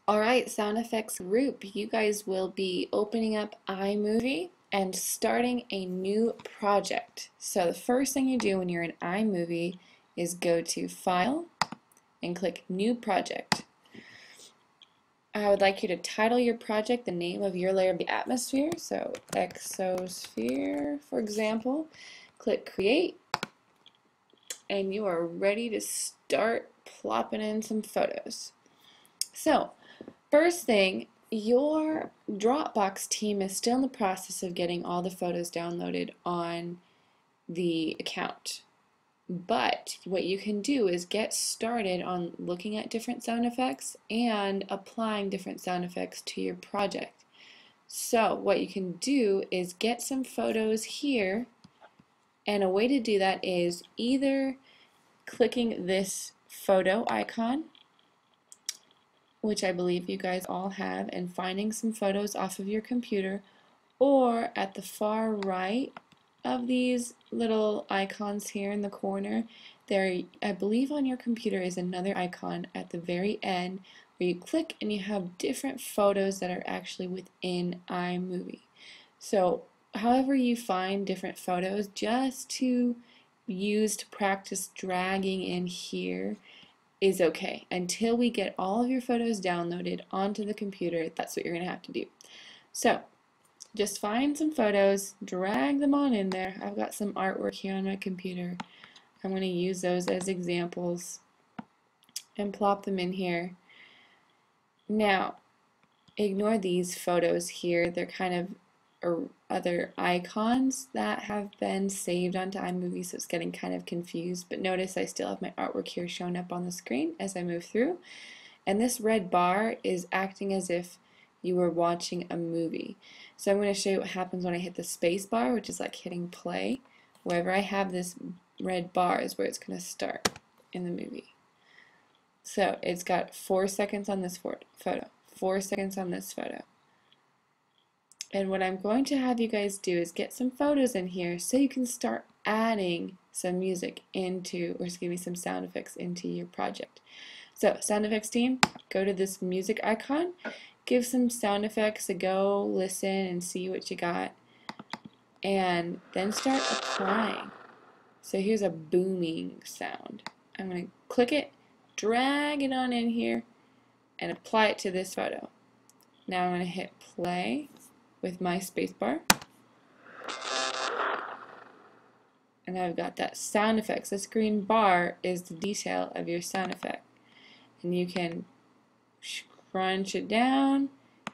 Alright, sound effects group, you guys will be opening up iMovie and starting a new project. So the first thing you do when you're in iMovie is go to File and click New Project. I would like you to title your project the name of your layer of the atmosphere, so Exosphere, for example. Click Create, and you are ready to start plopping in some photos. So, first thing, your Dropbox team is still in the process of getting all the photos downloaded on the account. But what you can do is get started on looking at different sound effects and applying different sound effects to your project. So what you can do is get some photos here, and a way to do that is either clicking this photo icon, which I believe you guys all have, and finding some photos off of your computer, or at the far right of these little icons here in the corner, there, I believe on your computer is another icon at the very end where you click and you have different photos that are actually within iMovie. So however you find different photos, just to use to practice dragging in here is okay. Until we get all of your photos downloaded onto the computer, that's what you're going to have to do. So just find some photos, drag them on in there. I've got some artwork here on my computer. I'm going to use those as examples and plop them in here. Now, ignore these photos here. They're kind of other icons that have been saved onto iMovie, so it's getting kind of confused. But notice I still have my artwork here showing up on the screen as I move through. And this red bar is acting as if you were watching a movie. So I'm going to show you what happens when I hit the space bar, which is like hitting play. Wherever I have this red bar is where it's going to start in the movie. So it's got 4 seconds on this photo, 4 seconds on this photo. And what I'm going to have you guys do is get some photos in here so you can start adding some music into, or excuse me, some sound effects into your project. So sound effects team, go to this music icon, give some sound effects a go, listen and see what you got, and then start applying. So here's a booming sound. I'm going to click it, drag it on in here, and apply it to this photo. Now I'm going to hit play with my spacebar, and I've got that sound effects. This green bar is the detail of your sound effect, and you can crunch it down,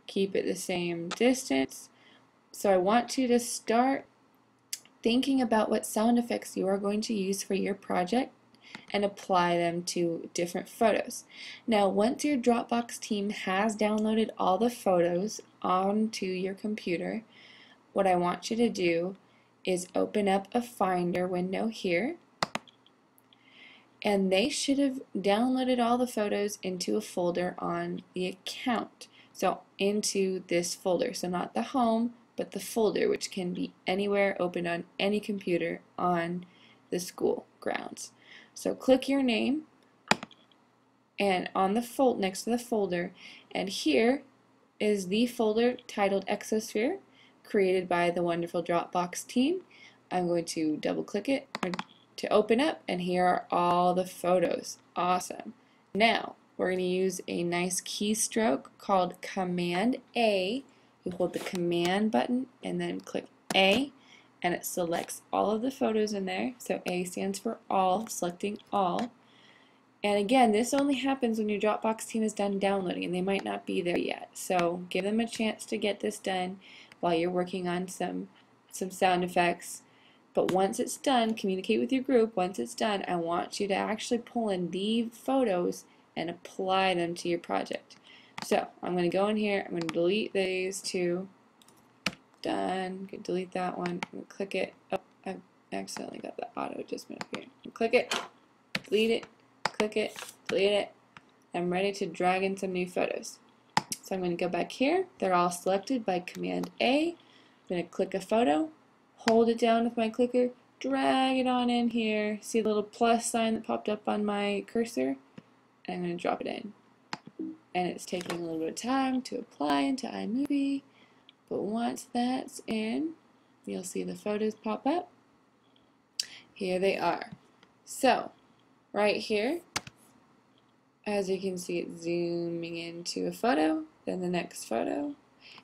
keep it the same distance. So I want you to start thinking about what sound effects you are going to use for your project and apply them to different photos. Now, once your Dropbox team has downloaded all the photos onto your computer, what I want you to do is open up a Finder window here, and they should have downloaded all the photos into a folder on the account. So into this folder, so not the home, but the folder, which can be anywhere, open on any computer on the school grounds. So click your name and on the next to the folder, and here is the folder titled Exosphere, created by the wonderful Dropbox team. I'm going to double click it to open up, and here are all the photos. Awesome. Now we're going to use a nice keystroke called Command A. You hold the Command button and then click A, and it selects all of the photos in there. So A stands for all, selecting all. And again, this only happens when your Dropbox team is done downloading, and they might not be there yet. So give them a chance to get this done while you're working on some sound effects. But once it's done, communicate with your group. Once it's done, I want you to actually pull in the photos and apply them to your project. So I'm going to go in here, I'm going to delete these two. Done. Delete that one. I'm going to click it. Oh, I accidentally got the auto adjustment up here. Click it, delete it, click it, delete it. I'm ready to drag in some new photos. So I'm going to go back here. They're all selected by Command A. I'm going to click a photo, hold it down with my clicker, drag it on in here. See the little plus sign that popped up on my cursor? And I'm going to drop it in. and it's taking a little bit of time to apply into iMovie, but once that's in, you'll see the photos pop up. Here they are. So, right here, as you can see, it's zooming into a photo, then the next photo,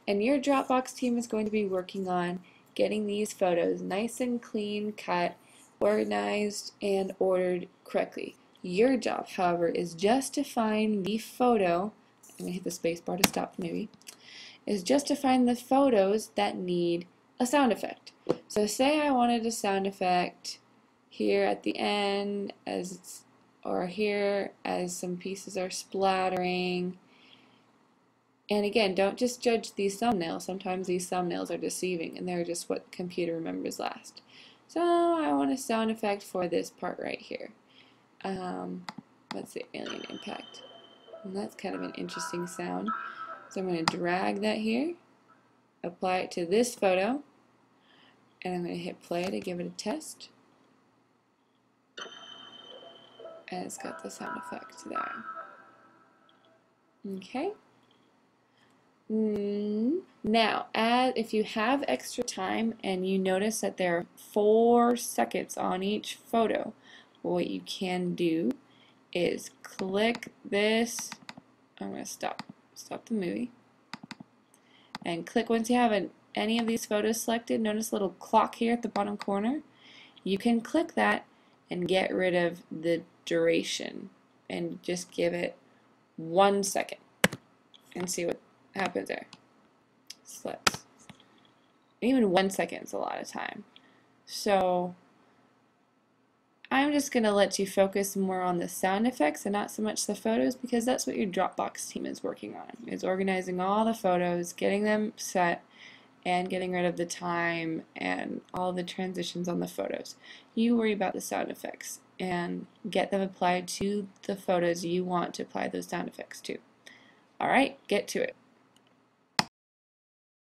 and your Dropbox team is going to be working on getting these photos nice and clean cut, organized, and ordered correctly. Your job, however, is just to find the photo, I'm going to hit the space bar to stop the movie, is just to find the photos that need a sound effect. So say I wanted a sound effect here at the end, or here as some pieces are splattering. And again, don't just judge these thumbnails. Sometimes these thumbnails are deceiving and they're just what the computer remembers last. So I want a sound effect for this part right here. Let's say alien impact. And that's kind of an interesting sound. So I'm going to drag that here, apply it to this photo, and I'm going to hit play to give it a test. And it's got the sound effect there. Okay. Now, if you have extra time and you notice that there are 4 seconds on each photo, what you can do is click this. I'm going to stop the movie, and click once you have any of these photos selected. Notice a little clock here at the bottom corner. You can click that and get rid of the duration and just give it 1 second and see what happens there. Slips. Even 1 second is a lot of time. So I'm just going to let you focus more on the sound effects and not so much the photos, because that's what your Dropbox team is working on, is organizing all the photos, getting them set, and getting rid of the time and all the transitions on the photos. You worry about the sound effects and get them applied to the photos you want to apply those sound effects to. Alright, get to it.